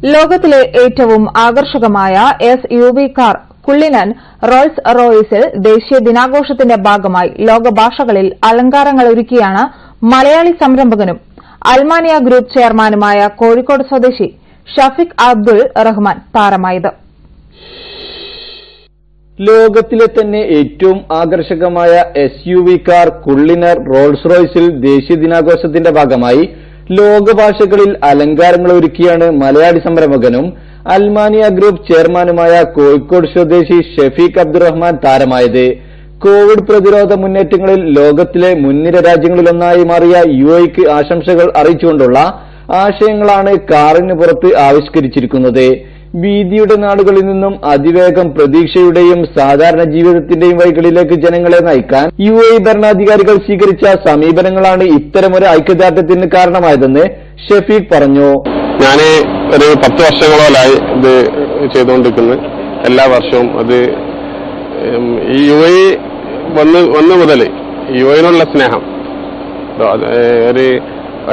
ലോകത്തിലെ ഏറ്റവും ആകർഷകമായ SUV കാർ കുള്ളിനൻ റോൾസ് റോയ്സിൽ ദേശീയ ദിനാഘോഷത്തിന്റെ ഭാഗമായി ലോകഭാഷകളിൽ അലങ്കാരങ്ങളൊരുക്കിയാണ് മലയാളി സംരംഭകനും അൽമാനിയ ഗ്രൂപ്പ് ചെയർമാനുമായ കോഴിക്കോട് സ്വദേശി ഷഫീഖ് അബ്ദുൾ റഹ്മാൻ താരമായത്. ലോകത്തിലെ തന്നെ ഏറ്റവും ആകർഷകമായ SUV കാർ കുള്ളിനർ റോൾസ് റോയ്സിൽ ദേശീയ ദിനാഘോഷത്തിന്റെ ഭാഗമായി ലോകഭാഷകളിൽ അലങ്കാരങ്ങൾ ഒരുക്കിയാണ് മലയാളി സംരംഭകനും അൽമാനിയ ഗ്രൂപ്പ് ചെയർമാനുമായ കോഴിക്കോട് സ്വദേശി ഷഫീഖ് അബ്ദുൾ റഹ്മാൻ താരമായത്. കോവിഡ് പ്രതിരോധ മുന്നേറ്റങ്ങളിൽ ലോകത്തിലെ മുൻനിര രാജ്യങ്ങളിലൊന്നായി മാറിയ UAEക്ക് ആശംസകൾ അറിയിച്ചുകൊണ്ടുള്ള ആശയങ്ങളാണ് കാറിന് പുറത്ത് ആവിഷ്കരിച്ചിരിക്കുന്നത്. ഭീതിയുടെ നാടുകളിൽ നിന്നും അതിവേഗം പ്രതീക്ഷയുടെയും സാധാരണ ജീവിതത്തിന്റെയും വഴികളിലേക്ക് ജനങ്ങളെ നയിക്കാൻ UAE ഭരണാധികാരികൾ സ്വീകരിച്ച സമീപനങ്ങളാണ് ഇത്തരമൊരു ഐക്യദാർഢ്യത്തിന് കാരണമായതെന്ന് ഷഫീഖ് പറഞ്ഞു. ഞാൻ ഒരു 10 വർഷങ്ങളോളായി ഇത് ചെയ്തുകൊണ്ടിരിക്കുന്നു. എല്ലാ വർഷവും അത് ഈ UAE വന്നു മുതൽ UAEനുള്ള സ്നേഹം, ഒരു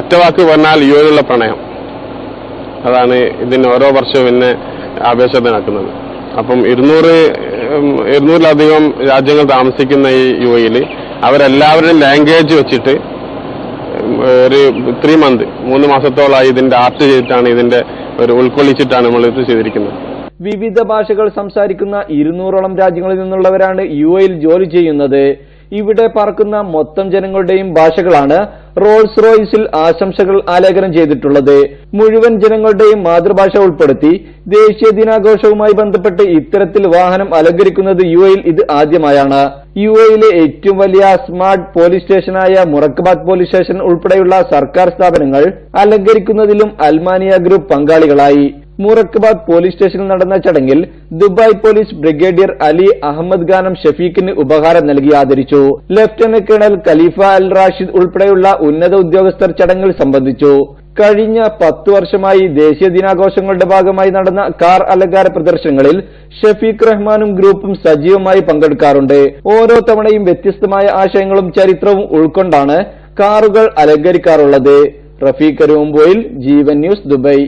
ഒറ്റവാക്ക് പറഞ്ഞാൽ UAEനുള്ള പ്രണയം, അതാണ് ഇതിന് ഓരോ വർഷവും എന്നെ ആവേശത്തിനാക്കുന്നത്. അപ്പം 200-ലധികം രാജ്യങ്ങൾ താമസിക്കുന്ന ഈ UAEയിൽ അവരെല്ലാവരുടെയും ലാംഗ്വേജ് വെച്ചിട്ട് ഒരു 3 മന്ത് 3 മാസത്തോളമായി ഇതിന്റെ ആർട്ട് ചെയ്തിട്ടാണ്, ഇതിന്റെ ഒരു ഉൾക്കൊള്ളിച്ചിട്ടാണ് നമ്മൾ ഇത് ചെയ്തിരിക്കുന്നത്. വിവിധ ഭാഷകൾ സംസാരിക്കുന്ന 200ഓളം രാജ്യങ്ങളിൽ നിന്നുള്ളവരാണ് UAEയിൽ ജോലി ചെയ്യുന്നത്. ഇവിടെ പാർക്കുന്ന മൊത്തം ജനങ്ങളുടെയും ഭാഷകളാണ് റോൾസ് റോയ്സിൽ ആശംസകൾ ആലേഖനം ചെയ്തിട്ടുള്ളത്. മുഴുവൻ ജനങ്ങളുടെയും മാതൃഭാഷ ഉൾപ്പെടുത്തി ദേശീയ ദിനാഘോഷവുമായി ബന്ധപ്പെട്ട് ഇത്തരത്തിൽ വാഹനം അലങ്കരിക്കുന്നത് UAEയിൽ ഇത് ആദ്യമായാണ്. UAEയിലെ ഏറ്റവും വലിയ സ്മാർട്ട് പോലീസ് സ്റ്റേഷനായ മുറക്കബാദ് പോലീസ് സ്റ്റേഷൻ ഉൾപ്പെടെയുള്ള സർക്കാർ സ്ഥാപനങ്ങൾ അലങ്കരിക്കുന്നതിലും അൽമാനിയ ഗ്രൂപ്പ് പങ്കാളികളായി. മുറക്കബാദ് പോലീസ് സ്റ്റേഷനിൽ നടന്ന ചടങ്ങിൽ Dubai police brigadier Ali Ahmed Khanam ഷഫീഖിന് ഉപഹാരം നൽകി ആദരിച്ചു. Lieutenant colonel Khalifa Al Rashid ഉൾപ്പെടെയുള്ള ഉന്നത ഉദ്യോഗസ്ഥർ ചടങ്ങിൽ സംബന്ധിച്ചു. കഴിഞ്ഞ 10 വർഷമായി ദേശീയ ദിനാഘോഷങ്ങളുടെ ഭാഗമായി നടന്ന കാർ അലങ്കാര പ്രദർശനങ്ങളിൽ ഷഫീഖ് റഹ്മാനും ഗ്രൂപ്പും സജീവമായി പങ്കെടുക്കാറുണ്ട്. ഓരോ തവണയും വ്യത്യസ്തമായ ആശയങ്ങളും ചരിത്രവും ഉൾക്കൊണ്ടാണ് കാറുകൾ അലങ്കരിക്കാറുള്ളത്. റഫീഖ് കരുമ്പോയിൽ, ജീവൻ ന്യൂസ്, ദുബായ്.